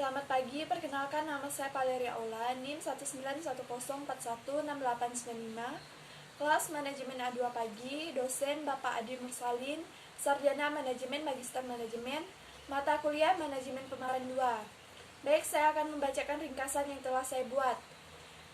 Selamat pagi, perkenalkan nama saya Valeria Aula, NIM 19104168895, kelas Manajemen A2 Pagi, dosen Bapak Adi Mursalin, Sarjana Manajemen Magister Manajemen, mata kuliah Manajemen Pemasaran 2. Baik, saya akan membacakan ringkasan yang telah saya buat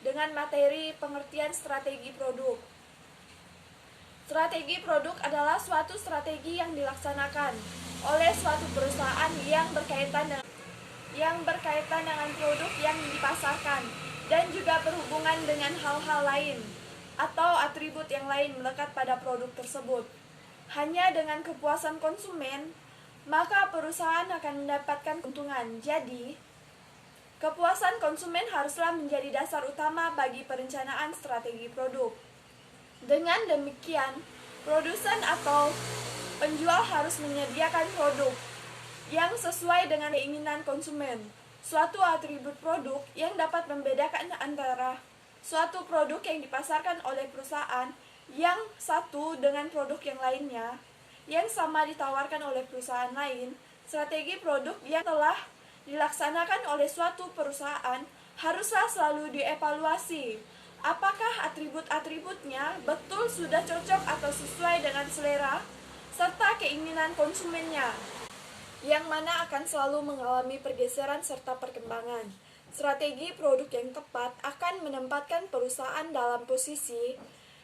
dengan materi pengertian strategi produk. Strategi produk adalah suatu strategi yang dilaksanakan oleh suatu perusahaan yang berkaitan dengan produk yang dipasarkan dan juga berhubungan dengan hal-hal lain atau atribut yang lain melekat pada produk tersebut. Hanya dengan kepuasan konsumen, maka perusahaan akan mendapatkan keuntungan. Jadi, kepuasan konsumen haruslah menjadi dasar utama bagi perencanaan strategi produk. Dengan demikian, produsen atau penjual harus menyediakan produk yang sesuai dengan keinginan konsumen. Suatu atribut produk yang dapat membedakan antara suatu produk yang dipasarkan oleh perusahaan yang satu dengan produk yang lainnya yang sama ditawarkan oleh perusahaan lain. Strategi produk yang telah dilaksanakan oleh suatu perusahaan haruslah selalu dievaluasi. Apakah atribut-atributnya betul sudah cocok atau sesuai dengan selera serta keinginan konsumennya, yang mana akan selalu mengalami pergeseran serta perkembangan. Strategi produk yang tepat akan menempatkan perusahaan dalam posisi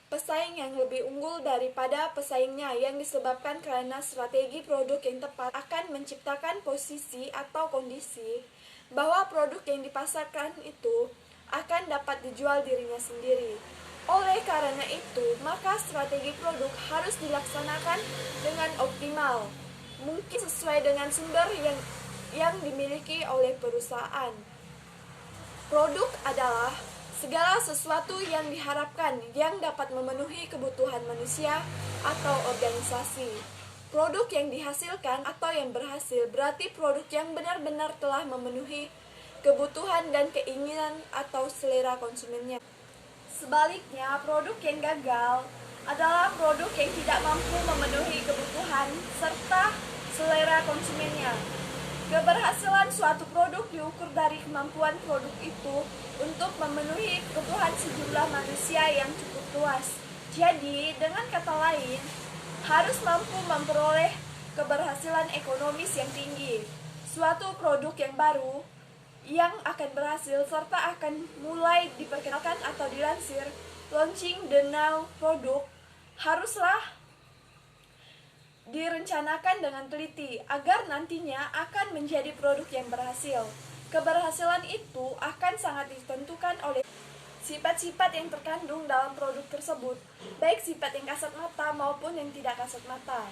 pesaing yang lebih unggul daripada pesaingnya, yang disebabkan karena strategi produk yang tepat akan menciptakan posisi atau kondisi bahwa produk yang dipasarkan itu akan dapat dijual dirinya sendiri. Oleh karena itu, maka strategi produk harus dilaksanakan dengan optimal, mungkin sesuai dengan sumber yang dimiliki oleh perusahaan. Produk adalah segala sesuatu yang diharapkan yang dapat memenuhi kebutuhan manusia atau organisasi. Produk yang dihasilkan atau yang berhasil berarti produk yang benar-benar telah memenuhi kebutuhan dan keinginan atau selera konsumennya. Sebaliknya, produk yang gagal adalah produk yang tidak mampu memenuhi kebutuhan serta selera konsumennya. Keberhasilan suatu produk diukur dari kemampuan produk itu untuk memenuhi kebutuhan sejumlah manusia yang cukup luas. Jadi, dengan kata lain, harus mampu memperoleh keberhasilan ekonomis yang tinggi. Suatu produk yang baru yang akan berhasil serta akan mulai diperkenalkan atau dilansir, launching the now produk, haruslah direncanakan dengan teliti agar nantinya akan menjadi produk yang berhasil. Keberhasilan itu akan sangat ditentukan oleh sifat-sifat yang terkandung dalam produk tersebut, baik sifat yang kasat mata maupun yang tidak kasat mata.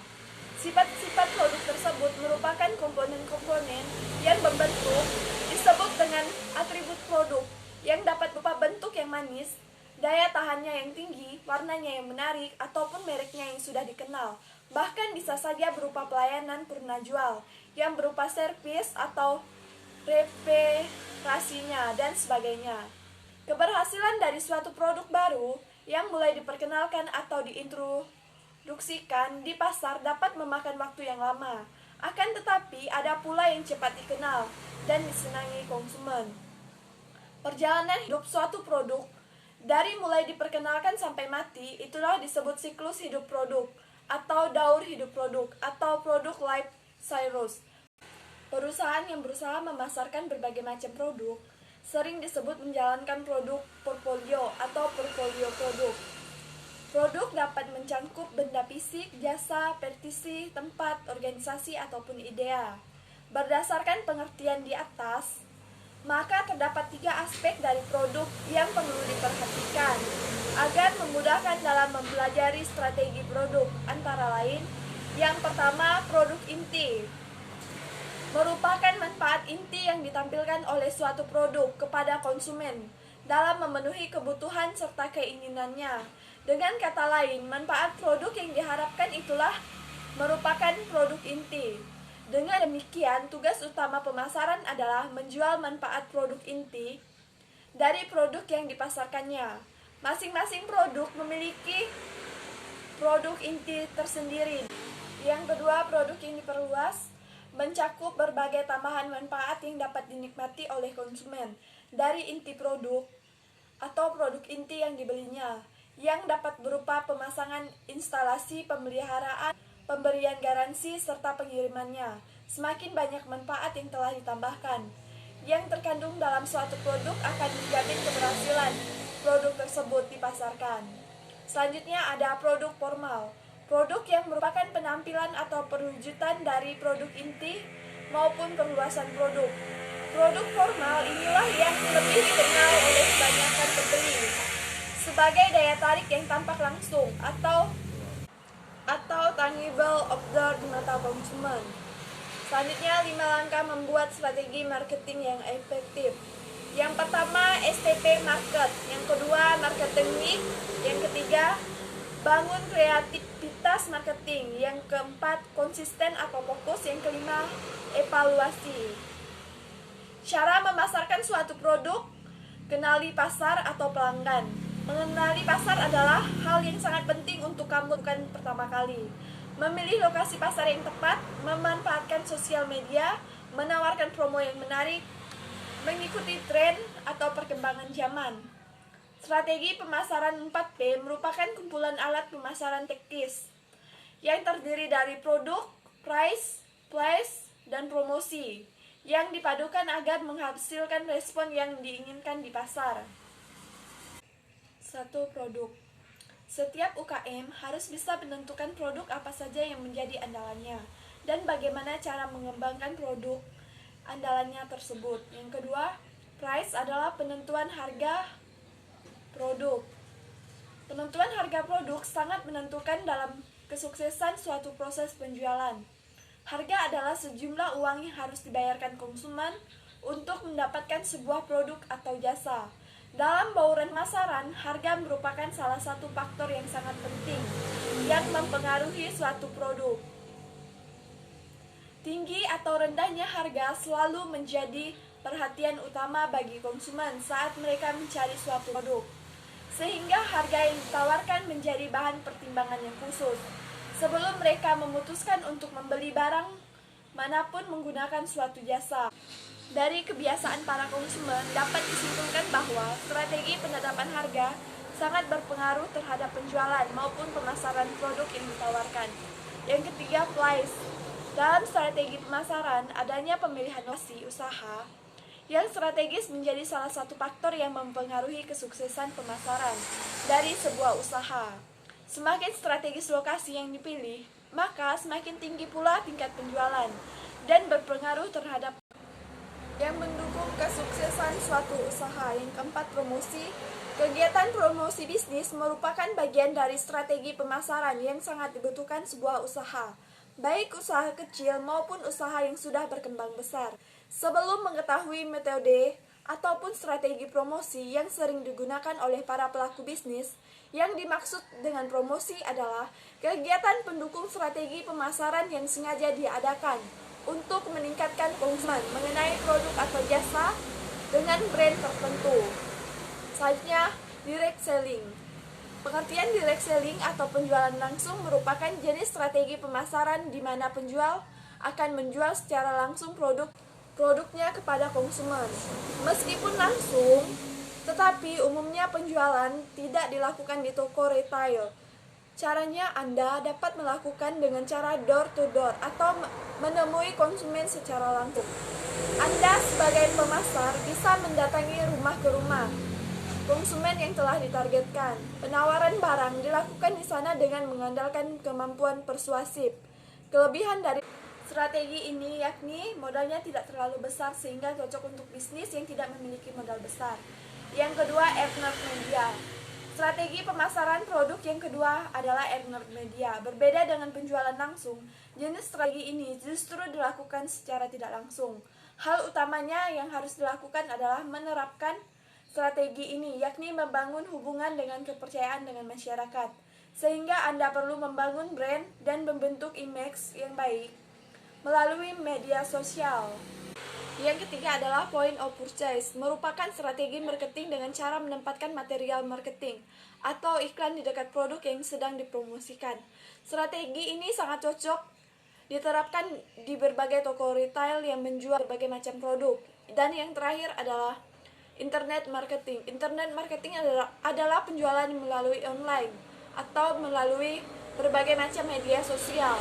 Sifat-sifat produk tersebut merupakan komponen-komponen yang membentuk, disebut dengan atribut produk, yang dapat berupa bentuk yang manis, daya tahannya yang tinggi, warnanya yang menarik, ataupun mereknya yang sudah dikenal. Bahkan bisa saja berupa pelayanan purna jual, yang berupa servis atau reparasinya, dan sebagainya. Keberhasilan dari suatu produk baru yang mulai diperkenalkan atau diintroduksikan di pasar dapat memakan waktu yang lama. Akan tetapi ada pula yang cepat dikenal dan disenangi konsumen. Perjalanan hidup suatu produk dari mulai diperkenalkan sampai mati itulah disebut siklus hidup produk atau daur hidup produk atau produk life cycle. Perusahaan yang berusaha memasarkan berbagai macam produk sering disebut menjalankan produk portfolio atau portfolio produk. Produk dapat mencangkup benda fisik, jasa, petisi, tempat, organisasi, ataupun idea. Berdasarkan pengertian di atas, maka terdapat 3 aspek dari produk yang perlu diperhatikan agar memudahkan dalam mempelajari strategi produk. Antara lain, yang pertama, produk inti merupakan manfaat inti yang ditampilkan oleh suatu produk kepada konsumen dalam memenuhi kebutuhan serta keinginannya. Dengan kata lain, manfaat produk yang diharapkan itulah merupakan produk inti. Dengan demikian, tugas utama pemasaran adalah menjual manfaat produk inti dari produk yang dipasarkannya. Masing-masing produk memiliki produk inti tersendiri. Yang kedua, produk yang diperluas mencakup berbagai tambahan manfaat yang dapat dinikmati oleh konsumen dari inti produk atau produk inti yang dibelinya, yang dapat berupa pemasangan instalasi pemeliharaan, pemberian garansi, serta pengirimannya. Semakin banyak manfaat yang telah ditambahkan, yang terkandung dalam suatu produk akan menjamin keberhasilan produk tersebut dipasarkan. Selanjutnya ada produk formal. Produk yang merupakan penampilan atau perwujudan dari produk inti maupun perluasan produk. Produk formal inilah yang lebih dikenal oleh kebanyakan pembeli sebagai daya tarik yang tampak langsung atau tangible observed di mata konsumen. Selanjutnya, 5 langkah membuat strategi marketing yang efektif. Yang pertama, STP market. Yang kedua, marketing mix. Yang ketiga, bangun kreativitas marketing. Yang keempat, konsisten atau fokus. Yang kelima, evaluasi. Cara memasarkan suatu produk, kenali pasar atau pelanggan. Mengenali pasar adalah hal yang sangat penting untuk kamu lakukan pertama kali. Memilih lokasi pasar yang tepat, memanfaatkan sosial media, menawarkan promo yang menarik, mengikuti tren atau perkembangan zaman. Strategi pemasaran 4P merupakan kumpulan alat pemasaran taktis yang terdiri dari produk, price, place, dan promosi yang dipadukan agar menghasilkan respon yang diinginkan di pasar. 1. Produk. Setiap UKM harus bisa menentukan produk apa saja yang menjadi andalannya dan bagaimana cara mengembangkan produk andalannya tersebut. Yang kedua, price adalah penentuan harga produk. Penentuan harga produk sangat menentukan dalam kesuksesan suatu proses penjualan. Harga adalah sejumlah uang yang harus dibayarkan konsumen untuk mendapatkan sebuah produk atau jasa. Dalam bauran pemasaran, harga merupakan salah satu faktor yang sangat penting yang mempengaruhi suatu produk. Tinggi atau rendahnya harga selalu menjadi perhatian utama bagi konsumen saat mereka mencari suatu produk, sehingga harga yang ditawarkan menjadi bahan pertimbangan yang khusus sebelum mereka memutuskan untuk membeli barang manapun menggunakan suatu jasa. Dari kebiasaan para konsumen dapat disimpulkan bahwa strategi penetapan harga sangat berpengaruh terhadap penjualan maupun pemasaran produk yang ditawarkan. Yang ketiga, price. Dalam strategi pemasaran, adanya pemilihan lokasi usaha yang strategis menjadi salah satu faktor yang mempengaruhi kesuksesan pemasaran dari sebuah usaha. Semakin strategis lokasi yang dipilih, maka semakin tinggi pula tingkat penjualan dan berpengaruh terhadap yang mendukung kesuksesan suatu usaha. Yang keempat, promosi. Kegiatan promosi bisnis merupakan bagian dari strategi pemasaran yang sangat dibutuhkan sebuah usaha, baik usaha kecil maupun usaha yang sudah berkembang besar. Sebelum mengetahui metode ataupun strategi promosi yang sering digunakan oleh para pelaku bisnis, yang dimaksud dengan promosi adalah kegiatan pendukung strategi pemasaran yang sengaja diadakan untuk meningkatkan konsumen mengenai produk atau jasa dengan brand tertentu. Selanjutnya, direct selling. Pengertian direct selling atau penjualan langsung merupakan jenis strategi pemasaran di mana penjual akan menjual secara langsung produknya kepada konsumen. Meskipun langsung, tetapi umumnya penjualan tidak dilakukan di toko retail. Caranya Anda dapat melakukan dengan cara door to door atau menemui konsumen secara langsung. Anda sebagai pemasar bisa mendatangi rumah ke rumah konsumen yang telah ditargetkan. Penawaran barang dilakukan di sana dengan mengandalkan kemampuan persuasif. Kelebihan dari strategi ini yakni modalnya tidak terlalu besar sehingga cocok untuk bisnis yang tidak memiliki modal besar. Yang kedua, earned media. Strategi pemasaran produk yang kedua adalah earned media. Berbeda dengan penjualan langsung, jenis strategi ini justru dilakukan secara tidak langsung. Hal utamanya yang harus dilakukan adalah menerapkan strategi ini, yakni membangun hubungan dengan kepercayaan dengan masyarakat. Sehingga Anda perlu membangun brand dan membentuk image yang baik melalui media sosial. Yang ketiga adalah point of purchase, merupakan strategi marketing dengan cara menempatkan material marketing atau iklan di dekat produk yang sedang dipromosikan. Strategi ini sangat cocok diterapkan di berbagai toko retail yang menjual berbagai macam produk. Dan yang terakhir adalah internet marketing. Internet marketing adalah penjualan melalui online atau melalui berbagai macam media sosial.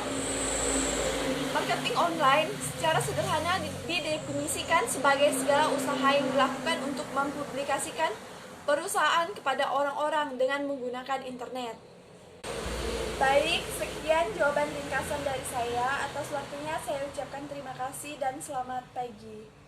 Marketing online secara sederhana didefinisikan sebagai segala usaha yang dilakukan untuk mempublikasikan perusahaan kepada orang-orang dengan menggunakan internet. Baik, sekian jawaban ringkasan dari saya. Atas waktunya saya ucapkan terima kasih dan selamat pagi.